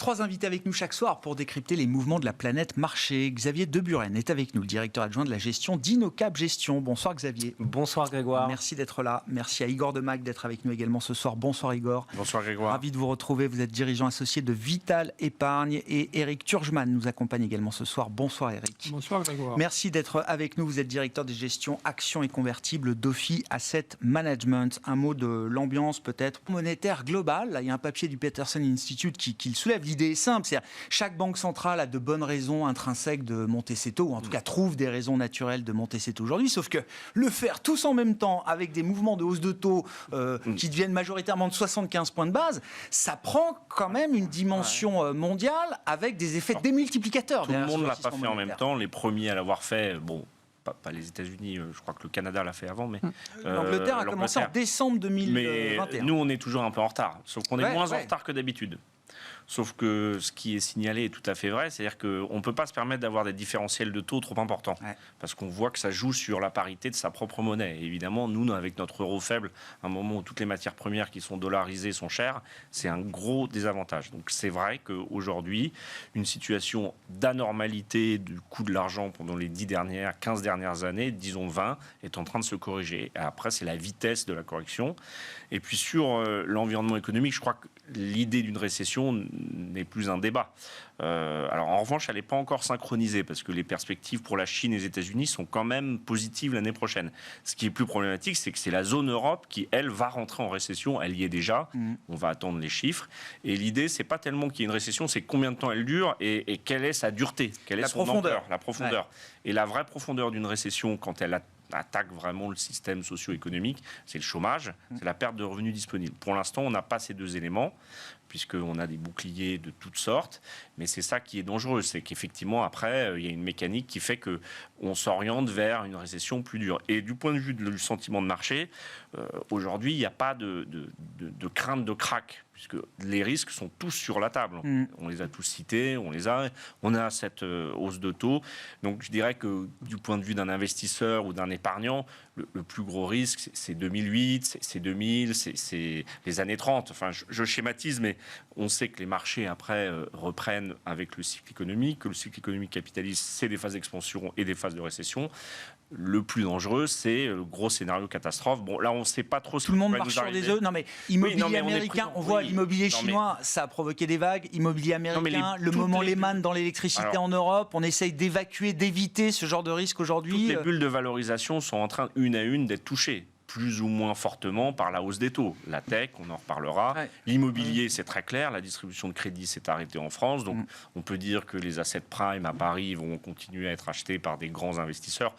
3 invités avec nous chaque soir pour décrypter les mouvements de la planète marché. Xavier Deburen est avec nous, le directeur adjoint de la gestion d'Inocap Gestion. Bonsoir Xavier. Bonsoir Grégoire. Merci d'être là. Merci à Igor Demac d'être avec nous également ce soir. Bonsoir Igor. Bonsoir Grégoire. Ravi de vous retrouver. Vous êtes dirigeant associé de Vital Épargne et Eric Turgeman nous accompagne également ce soir. Bonsoir Eric. Bonsoir Grégoire. Merci d'être avec nous. Vous êtes directeur des gestions actions et convertibles d'Ophi Asset Management. Un mot de l'ambiance peut-être monétaire globale. Là, il y a un papier du Peterson Institute qui le soulève. L'idée est simple, c'est chaque banque centrale a de bonnes raisons intrinsèques de monter ses taux, ou en tout cas trouve des raisons naturelles de monter ses taux aujourd'hui, sauf que le faire tous en même temps avec des mouvements de hausse de taux qui deviennent majoritairement de 75 points de base, ça prend quand même une dimension mondiale avec des effets démultiplicateurs. Tout le monde ne l'a pas fait en même temps, les premiers à l'avoir fait, bon... Pas les États-Unis, je crois que le Canada l'a fait avant, mais... L'Angleterre a commencé en décembre 2021. Mais nous, on est toujours un peu en retard, sauf qu'on est moins en retard que d'habitude. Sauf que ce qui est signalé est tout à fait vrai, c'est-à-dire qu'on ne peut pas se permettre d'avoir des différentiels de taux trop importants, parce qu'on voit que ça joue sur la parité de sa propre monnaie. Et évidemment, nous, avec notre euro faible, à un moment où toutes les matières premières qui sont dollarisées sont chères, c'est un gros désavantage. Donc c'est vrai qu'aujourd'hui, une situation d'anormalité du coût de l'argent pendant les 15 dernières années, disons 20, est en train de se corriger. Et après, c'est la vitesse de la correction. Et puis sur l'environnement économique, je crois que l'idée d'une récession n'est plus un débat. Alors en revanche, elle n'est pas encore synchronisée parce que les perspectives pour la Chine et les États-Unis sont quand même positives l'année prochaine. Ce qui est plus problématique, c'est que c'est la zone Europe qui, elle, va rentrer en récession. Elle y est déjà. On va attendre les chiffres. Et l'idée, c'est pas tellement qu'il y ait une récession, c'est combien de temps elle dure et quelle est sa dureté, quelle est son ampleur, la profondeur. Et la vraie profondeur d'une récession, quand elle attaque vraiment le système socio-économique, c'est le chômage, c'est la perte de revenus disponibles. Pour l'instant, on n'a pas ces deux éléments, puisqu'on a des boucliers de toutes sortes, mais c'est ça qui est dangereux, c'est qu'effectivement, après, il y a une mécanique qui fait qu'on s'oriente vers une récession plus dure. Et du point de vue du sentiment de marché, aujourd'hui, il n'y a pas de crainte de crack, puisque les risques sont tous sur la table. On les a tous cités, on a cette hausse de taux. Donc je dirais que du point de vue d'un investisseur ou d'un épargnant, le plus gros risque, c'est 2008, c'est 2000, c'est les années 30. Enfin, je schématise, mais on sait que les marchés, après, reprennent avec le cycle économique, que le cycle économique capitaliste, c'est des phases d'expansion et des phases de récession. Le plus dangereux, c'est le gros scénario catastrophe. Bon, là, on ne sait pas trop ce tout le monde marche sur des œufs. Non, mais immobilier américain, on voit l'immobilier chinois, ça a provoqué des vagues. Immobilier américain, le moment Lehman dans l'électricité en Europe, on essaye d'évacuer, d'éviter ce genre de risque aujourd'hui. Toutes les bulles de valorisation sont en train, une à une, d'être touchées, plus ou moins fortement par la hausse des taux. La tech, on en reparlera. L'immobilier, c'est très clair. La distribution de crédit s'est arrêtée en France. Donc, on peut dire que les assets prime à Paris vont continuer à être achetés par des grands investisseurs.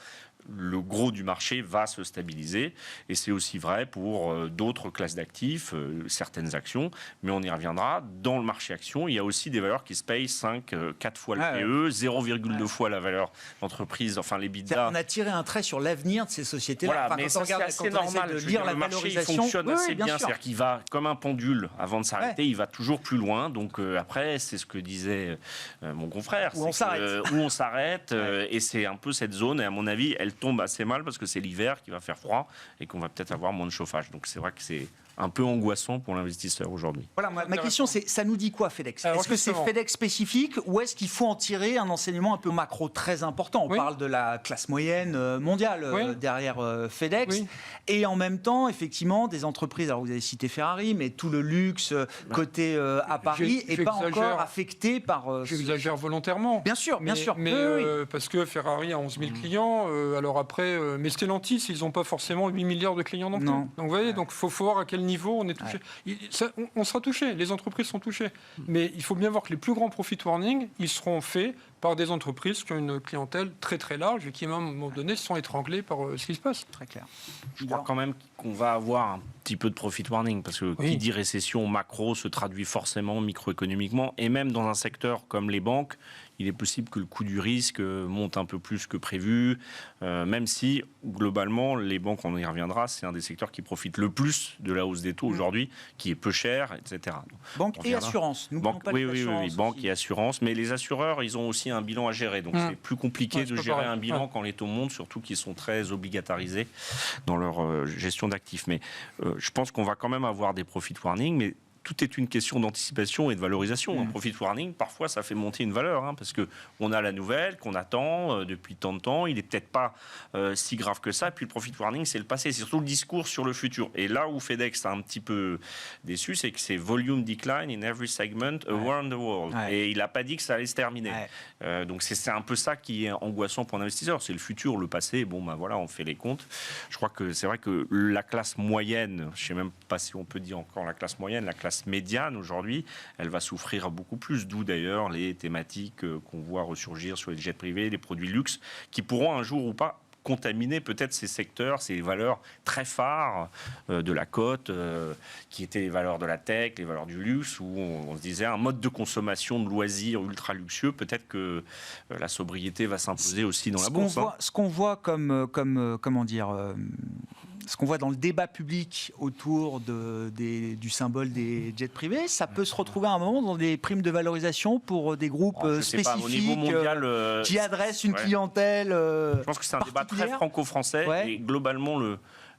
Le gros du marché va se stabiliser. Et c'est aussi vrai pour d'autres classes d'actifs, certaines actions. Mais on y reviendra. Dans le marché action, il y a aussi des valeurs qui se payent 4 fois le PE, 0,2 fois la valeur d'entreprise, enfin les bidas. On a tiré un trait sur l'avenir de ces sociétés-là. Voilà, mais ça, c'est assez normal. Le marché fonctionne assez bien. C'est-à-dire qu'il va, comme un pendule, avant de s'arrêter, il va toujours plus loin. Donc après, c'est ce que disait mon confrère. Où on s'arrête. Et c'est un peu cette zone. Et à mon avis, elle tombe assez mal parce que c'est l'hiver qui va faire froid et qu'on va peut-être avoir moins de chauffage. Donc c'est vrai que c'est un peu angoissant pour l'investisseur aujourd'hui. Voilà, ma question c'est, ça nous dit quoi FedEx ? Est-ce que c'est FedEx spécifique ou est-ce qu'il faut en tirer un enseignement un peu macro très important ? On parle de la classe moyenne mondiale derrière FedEx et en même temps, effectivement, des entreprises, alors vous avez cité Ferrari, mais tout le luxe côté à Paris n'est pas encore affecté par... J'exagère volontairement. Bien sûr. Mais parce que Ferrari a 11 000 clients, alors après, mais Stellantis, ils n'ont pas forcément 8 milliards de clients non plus. Donc vous voyez, donc faut voir à quel niveau on est touché. On sera touché, les entreprises sont touchées. Mais il faut bien voir que les plus grands profit warnings, ils seront faits par des entreprises qui ont une clientèle très très large et qui, à un moment donné, sont étranglées par ce qui se passe. Très clair. Je crois quand même qu'on va avoir un petit peu de profit warning, parce que qui dit récession macro se traduit forcément microéconomiquement, et même dans un secteur comme les banques, il est possible que le coût du risque monte un peu plus que prévu, même si, globalement, les banques, on y reviendra, c'est un des secteurs qui profite le plus de la hausse des taux aujourd'hui, qui est peu cher, etc. Banque et assurance. Oui, banque et assurance, mais les assureurs, ils ont aussi un bilan à gérer, donc c'est plus compliqué de gérer un bilan quand les taux montent, surtout qu'ils sont très obligatarisés dans leur gestion d'actifs. Mais je pense qu'on va quand même avoir des profit warnings, mais tout est une question d'anticipation et de valorisation. Un profit warning, parfois, ça fait monter une valeur, parce qu'on a la nouvelle, qu'on attend depuis tant de temps. Il n'est peut-être pas si grave que ça. Puis le profit warning, c'est le passé. C'est surtout le discours sur le futur. Et là où FedEx a un petit peu déçu, c'est que c'est volume decline in every segment around the world. Et il n'a pas dit que ça allait se terminer. Donc c'est un peu ça qui est angoissant pour l'investisseur. C'est le futur, le passé. Bon, ben voilà, on fait les comptes. Je crois que c'est vrai que la classe moyenne, je ne sais même pas si on peut dire encore la classe moyenne, la classe médiane aujourd'hui, elle va souffrir beaucoup plus. D'où d'ailleurs les thématiques qu'on voit ressurgir sur les jets privés, les produits luxe, qui pourront un jour ou pas contaminer peut-être ces secteurs, ces valeurs très phares de la cote, qui étaient les valeurs de la tech, les valeurs du luxe, où on se disait un mode de consommation de loisirs ultra luxueux, peut-être que la sobriété va s'imposer aussi dans la bourse. Ce qu'on voit comment dire, ce qu'on voit dans le débat public autour du symbole des jets privés, ça peut se retrouver à un moment dans des primes de valorisation pour des groupes spécifiques, au niveau mondial, qui adressent une clientèle je pense que c'est un débat très franco-français et globalement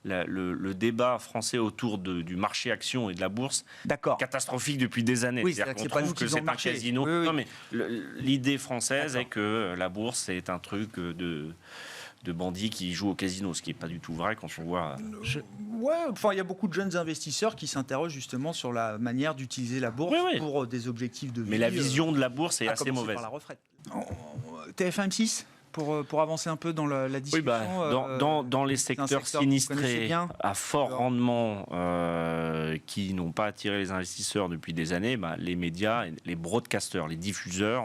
le débat français autour du marché action et de la bourse catastrophique depuis des années. C'est-à-dire qu'on trouve que c'est un casino. Non, mais l'idée française est que la bourse est un truc de bandits qui jouent au casino, ce qui n'est pas du tout vrai quand on voit... il y a beaucoup de jeunes investisseurs qui s'interrogent justement sur la manière d'utiliser la bourse pour des objectifs de vie. Mais la vision de la bourse est assez mauvaise. Par la retraite. TF1 M6 pour avancer un peu dans la discussion. Dans les secteurs sinistrés à fort rendement qui n'ont pas attiré les investisseurs depuis des années, les médias, les broadcasters, les diffuseurs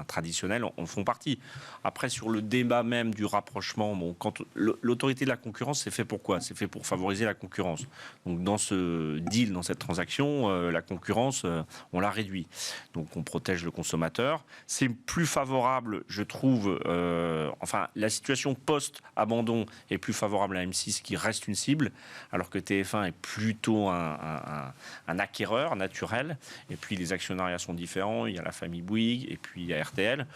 traditionnels en font partie. Après, sur le débat même du rapprochement, quand l'autorité de la concurrence, c'est fait pour quoi ? C'est fait pour favoriser la concurrence. Donc dans ce deal, dans cette transaction, la concurrence, on la réduit. Donc on protège le consommateur. C'est plus favorable, je trouve, la situation post-abandon est plus favorable à M6 qui reste une cible, alors que TF1 est plutôt un acquéreur naturel. Et puis les actionnariats sont différents. Il y a la famille Bouygues et puis il y a RTL.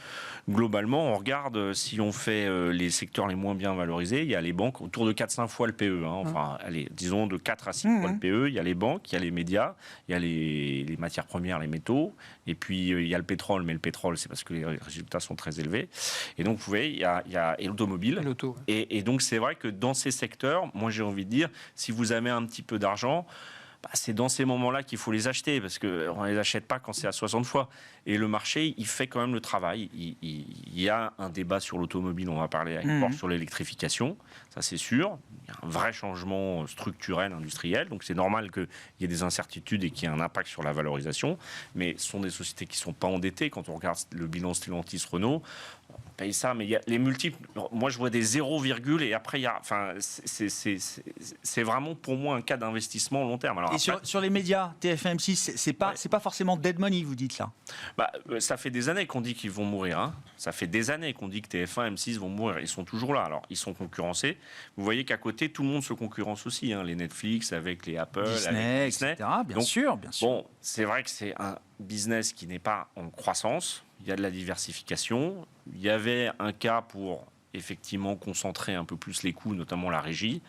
Globalement, on regarde si on fait les secteurs les moins bien valorisés. Il y a les banques autour de 4-5 fois le PE. Allez, disons de 4 à 6 fois le PE. Il y a les banques, il y a les médias, il y a les matières premières, les métaux. Et puis il y a le pétrole, mais le pétrole, c'est parce que les résultats sont très élevés. Et donc, vous voyez, il y a l'automobile. Et donc, c'est vrai que dans ces secteurs, moi, j'ai envie de dire, si vous avez un petit peu d'argent, c'est dans ces moments-là qu'il faut les acheter, parce qu'on ne les achète pas quand c'est à 60 fois. Et le marché, il fait quand même le travail. Il y a un débat sur l'automobile, on va parler avec Porsche sur l'électrification, ça c'est sûr. Il y a un vrai changement structurel, industriel, donc c'est normal qu'il y ait des incertitudes et qu'il y ait un impact sur la valorisation. Mais ce sont des sociétés qui ne sont pas endettées. Quand on regarde le bilan Stellantis-Renault, on paye ça, mais il y a les multiples. Moi, je vois des 0, et après, il y a, c'est vraiment pour moi un cas d'investissement long terme. Alors, et après, sur les médias, TF1 M6, c'est pas forcément dead money, vous dites là. Ça fait des années qu'on dit qu'ils vont mourir. Ça fait des années qu'on dit que TF1 M6 vont mourir. Ils sont toujours là. Alors, ils sont concurrencés. Vous voyez qu'à côté, tout le monde se concurrence aussi. Les Netflix avec les Apple, Disney, avec Disney. etc. Bien sûr. Bon, c'est vrai que c'est un business qui n'est pas en croissance. Il y a de la diversification. Il y avait un cas pour effectivement concentrer un peu plus les coûts, notamment la régie.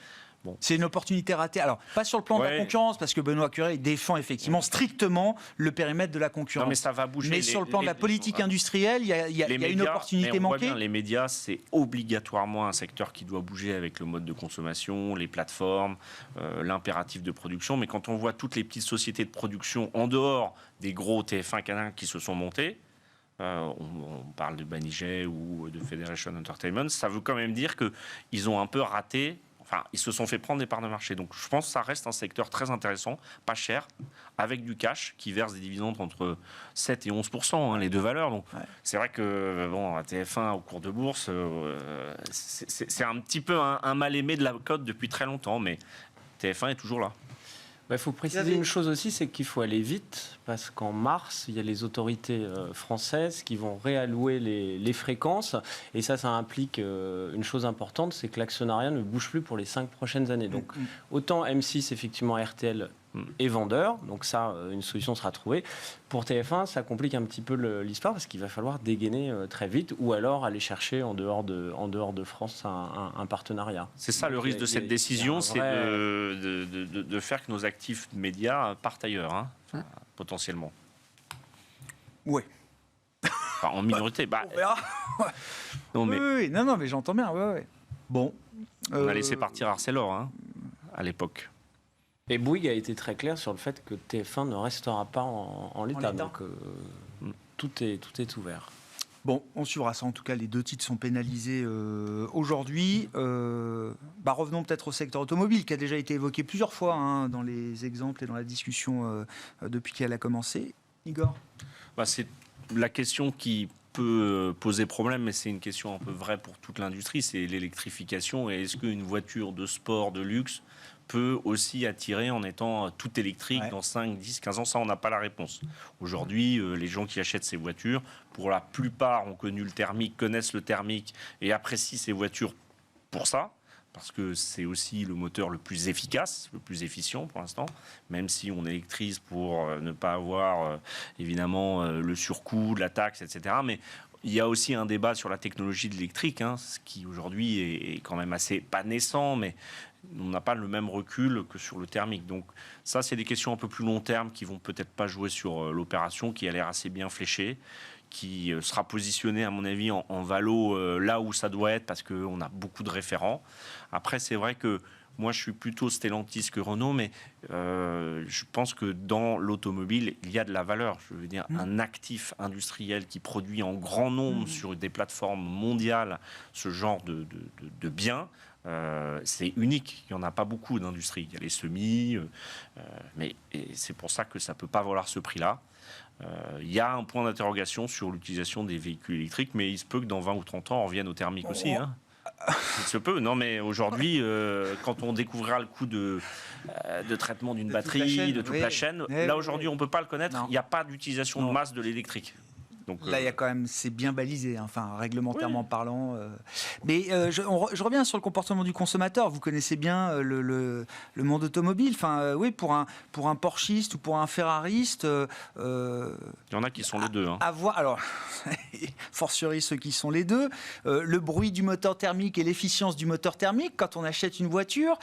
Bon. C'est une opportunité ratée. Alors, pas sur le plan de la concurrence, parce que Benoît Cœuré défend effectivement strictement le périmètre de la concurrence. Non, mais ça va bouger. Mais sur le plan de la politique industrielle, il y a une opportunité manquée. Bien, les médias, c'est obligatoirement un secteur qui doit bouger avec le mode de consommation, les plateformes, l'impératif de production. Mais quand on voit toutes les petites sociétés de production en dehors des gros TF1 Canal qui se sont montés, on parle de Banijay ou de Federation Entertainment, ça veut quand même dire qu'ils ont un peu raté. Ils se sont fait prendre des parts de marché. Donc, je pense que ça reste un secteur très intéressant, pas cher, avec du cash, qui verse des dividendes entre 7 et 11%, les deux valeurs. Donc, c'est vrai que TF1 au cours de bourse, c'est un petit peu un mal-aimé de la cote depuis très longtemps, mais TF1 est toujours là. Il faut préciser une chose aussi, c'est qu'il faut aller vite, parce qu'en mars, il y a les autorités françaises qui vont réallouer les fréquences, et ça implique une chose importante, c'est que l'actionnariat ne bouge plus pour les 5 prochaines années. Donc autant M6, effectivement, RTL et vendeurs. Donc ça, une solution sera trouvée. Pour TF1, ça complique un petit peu l'histoire parce qu'il va falloir dégainer très vite ou alors aller chercher en dehors de France un partenariat. C'est ça le risque de cette décision, c'est de faire que nos actifs médias partent ailleurs, potentiellement. Oui. Enfin, en minorité. On verra. Non, mais... Oui, non, mais j'entends bien. Ouais. Bon. On a laissé partir Arcelor à l'époque. Et Bouygues a été très clair sur le fait que TF1 ne restera pas en l'état. Donc tout est ouvert. Bon, on suivra ça. En tout cas, les 2 titres sont pénalisés aujourd'hui. Revenons peut-être au secteur automobile, qui a déjà été évoqué plusieurs fois dans les exemples et dans la discussion depuis qu'elle a commencé. Igor ? C'est la question qui peut poser problème, mais c'est une question un peu vraie pour toute l'industrie, c'est l'électrification. Et est-ce qu'une voiture de sport, de luxe, peut aussi attirer en étant tout électrique dans 5, 10, 15 ans? Ça, on n'a pas la réponse. Aujourd'hui, les gens qui achètent ces voitures, pour la plupart, ont connu le thermique, connaissent le thermique et apprécient ces voitures pour ça, parce que c'est aussi le moteur le plus efficace, le plus efficient pour l'instant, même si on électrise pour ne pas avoir, évidemment, le surcoût, la taxe, etc. Mais il y a aussi un débat sur la technologie de l'électrique, ce qui aujourd'hui est quand même assez, pas naissant, mais on n'a pas le même recul que sur le thermique. Donc ça, c'est des questions un peu plus long terme qui vont peut-être pas jouer sur l'opération, qui a l'air assez bien fléchée, qui sera positionnée, à mon avis, en valo là où ça doit être, parce qu'on a beaucoup de référents. Après, c'est vrai que moi, je suis plutôt Stellantis que Renault, mais je pense que dans l'automobile, il y a de la valeur. Je veux dire, un actif industriel qui produit en grand nombre sur des plateformes mondiales ce genre de biens, c'est unique. Il n'y en a pas beaucoup d'industries. Il y a les semis, mais c'est pour ça que ça ne peut pas valoir ce prix-là. Il y a un point d'interrogation sur l'utilisation des véhicules électriques, mais il se peut que dans 20 ou 30 ans, on revienne au thermique aussi. Il se peut. Non, mais aujourd'hui, quand on découvrira le coût de traitement d'une batterie, de toute la chaîne, là aujourd'hui, on ne peut pas le connaître. Il n'y a pas d'utilisation de masse de l'électrique. Donc, là, il y a quand même, c'est bien balisé, réglementairement parlant. Mais je reviens sur le comportement du consommateur. Vous connaissez bien le monde automobile. Pour un Porschiste ou pour un Ferrariste, il y en a qui sont les deux. Alors, fortiori ceux qui sont les deux. Le bruit du moteur thermique et l'efficience du moteur thermique, quand on achète une voiture,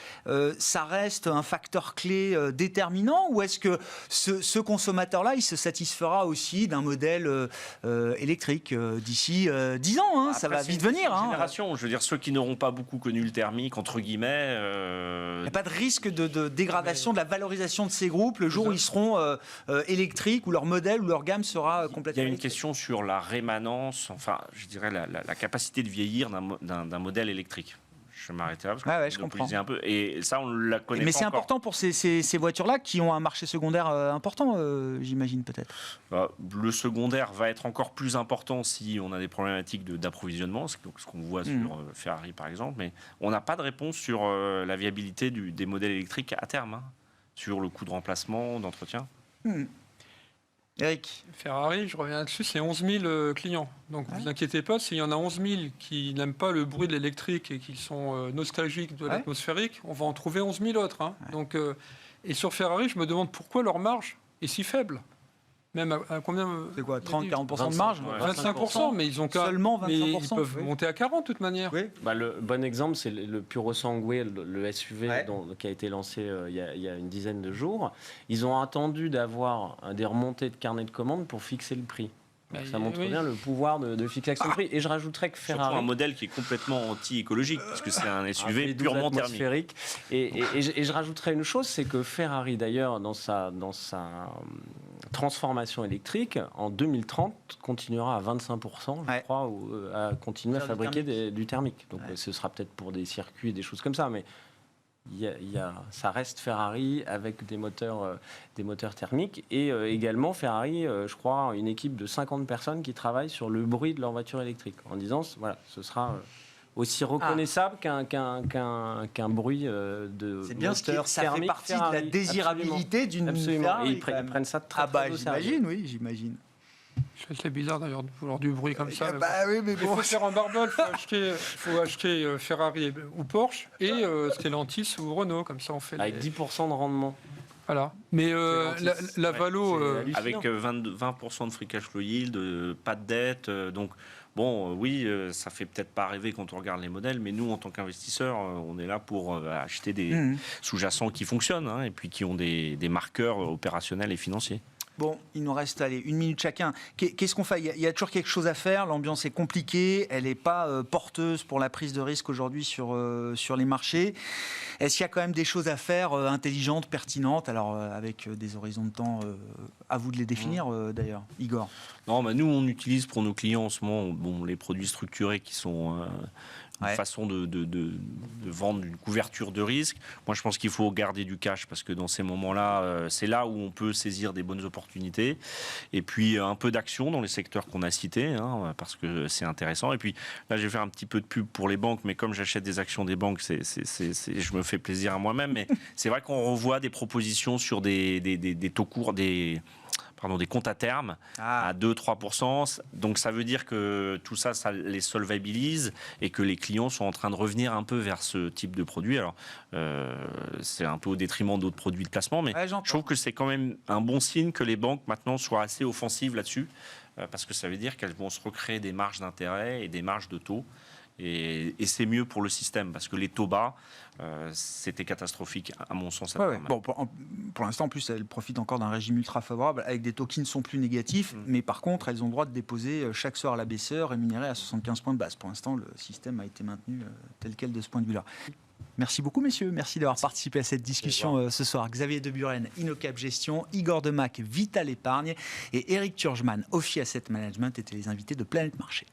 ça reste un facteur clé déterminant, ou est-ce que ce consommateur-là, il se satisfera aussi d'un modèle électrique d'ici 10 ans, ça va vite venir. Génération, je veux dire, ceux qui n'auront pas beaucoup connu le thermique, entre guillemets. Il n'y a pas de risque de dégradation de la valorisation de ces groupes le jour où ils seront électriques, où leur modèle ou leur gamme sera complètement. Il y a une question sur la rémanence, je dirais la capacité de vieillir d'un modèle électrique. Je vais m'arrêter là parce que je comprends. Un peu. Et ça, on la connaît pas. Mais c'est encore. important pour ces voitures-là qui ont un marché secondaire important, j'imagine peut-être. Le secondaire va être encore plus important si on a des problématiques d'approvisionnement, ce qu'on voit sur Ferrari par exemple. Mais on n'a pas de réponse sur la viabilité des modèles électriques à terme, sur le coût de remplacement, d'entretien. Eric. Ferrari, je reviens là-dessus, c'est 11 000 clients. Donc ne vous inquiétez pas, s'il y en a 11 000 qui n'aiment pas le bruit de l'électrique et qui sont nostalgiques de l'atmosphérique, on va en trouver 11 000 autres. Donc, et sur Ferrari, je me demande pourquoi leur marge est si faible. Même à combien? C'est quoi, 30-40% de marge? 25%, mais ils ont seulement 25%. Mais ils peuvent monter à 40% de toute manière. Oui. Le bon exemple, c'est le Purosangue, le SUV qui a été lancé il y a une dizaine de jours. Ils ont attendu d'avoir des remontées de carnet de commandes pour fixer le prix. Donc ça montre bien le pouvoir de fixation de prix. Et je rajouterais que Ferrari... Surtout un modèle qui est complètement anti-écologique, puisque c'est un SUV purement thermique. Et je rajouterais une chose, c'est que Ferrari, d'ailleurs, dans sa transformation électrique, en 2030, continuera à 25%, je crois, à continuer à fabriquer du thermique. Donc ce sera peut-être pour des circuits et des choses comme ça, mais ça reste Ferrari avec des moteurs thermiques. Et également, Ferrari, je crois, une équipe de 50 personnes qui travaillent sur le bruit de leur voiture électrique, en disant, voilà, ce sera... aussi reconnaissable qu'un bruit de c'est bien moteur ça thermique fait partie Ferrari. de la désirabilité d'une Ferrari. Et ils prennent ça très très au sérieux. J'imagine. C'est bizarre d'ailleurs de vouloir du bruit comme ça. Oui, mais bon. Il faut faire un barbel, il faut acheter Ferrari ou Porsche et Stellantis ou Renault, comme ça on fait... Avec 10% de rendement. Voilà. Mais la Valo... avec 20% de free cash flow yield, pas de dette, donc... Bon, oui, ça fait peut-être pas rêver quand on regarde les modèles, mais nous, en tant qu'investisseurs, on est là pour acheter des sous-jacents qui fonctionnent et puis qui ont des marqueurs opérationnels et financiers. Bon, il nous reste 1 minute chacun. Qu'est-ce qu'on fait ? Il y a toujours quelque chose à faire. L'ambiance est compliquée. Elle n'est pas porteuse pour la prise de risque aujourd'hui sur les marchés. Est-ce qu'il y a quand même des choses à faire intelligentes, pertinentes ? Alors, avec des horizons de temps, à vous de les définir d'ailleurs. Igor ? Non, nous, on utilise pour nos clients en ce moment les produits structurés qui sont... une façon de vendre une couverture de risque. Moi, je pense qu'il faut garder du cash parce que dans ces moments-là, c'est là où on peut saisir des bonnes opportunités. Et puis, un peu d'action dans les secteurs qu'on a cités, parce que c'est intéressant. Et puis, là, je vais faire un petit peu de pub pour les banques, mais comme j'achète des actions des banques, je me fais plaisir à moi-même. Mais c'est vrai qu'on revoit des propositions sur des taux courts, des comptes à terme à 2-3%. Donc ça veut dire que tout ça, ça les solvabilise et que les clients sont en train de revenir un peu vers ce type de produit. Alors, c'est un peu au détriment d'autres produits de placement, mais je trouve que c'est quand même un bon signe que les banques maintenant soient assez offensives là-dessus, parce que ça veut dire qu'elles vont se recréer des marges d'intérêt et des marges de taux. Et c'est mieux pour le système parce que les taux bas, c'était catastrophique à mon sens. Bon, pour l'instant, en plus, elles profitent encore d'un régime ultra favorable avec des taux qui ne sont plus négatifs, mais par contre, elles ont le droit de déposer chaque soir à la BCE rémunérée à 75 points de base. Pour l'instant, le système a été maintenu tel quel de ce point de vue-là. Merci beaucoup, messieurs. Merci d'avoir participé à cette discussion ce soir. Xavier de Buren, InnoCap Gestion, Igor Demac, Vital Épargne et Eric Turgeman, Ophi Asset Management étaient les invités de Planète Marché.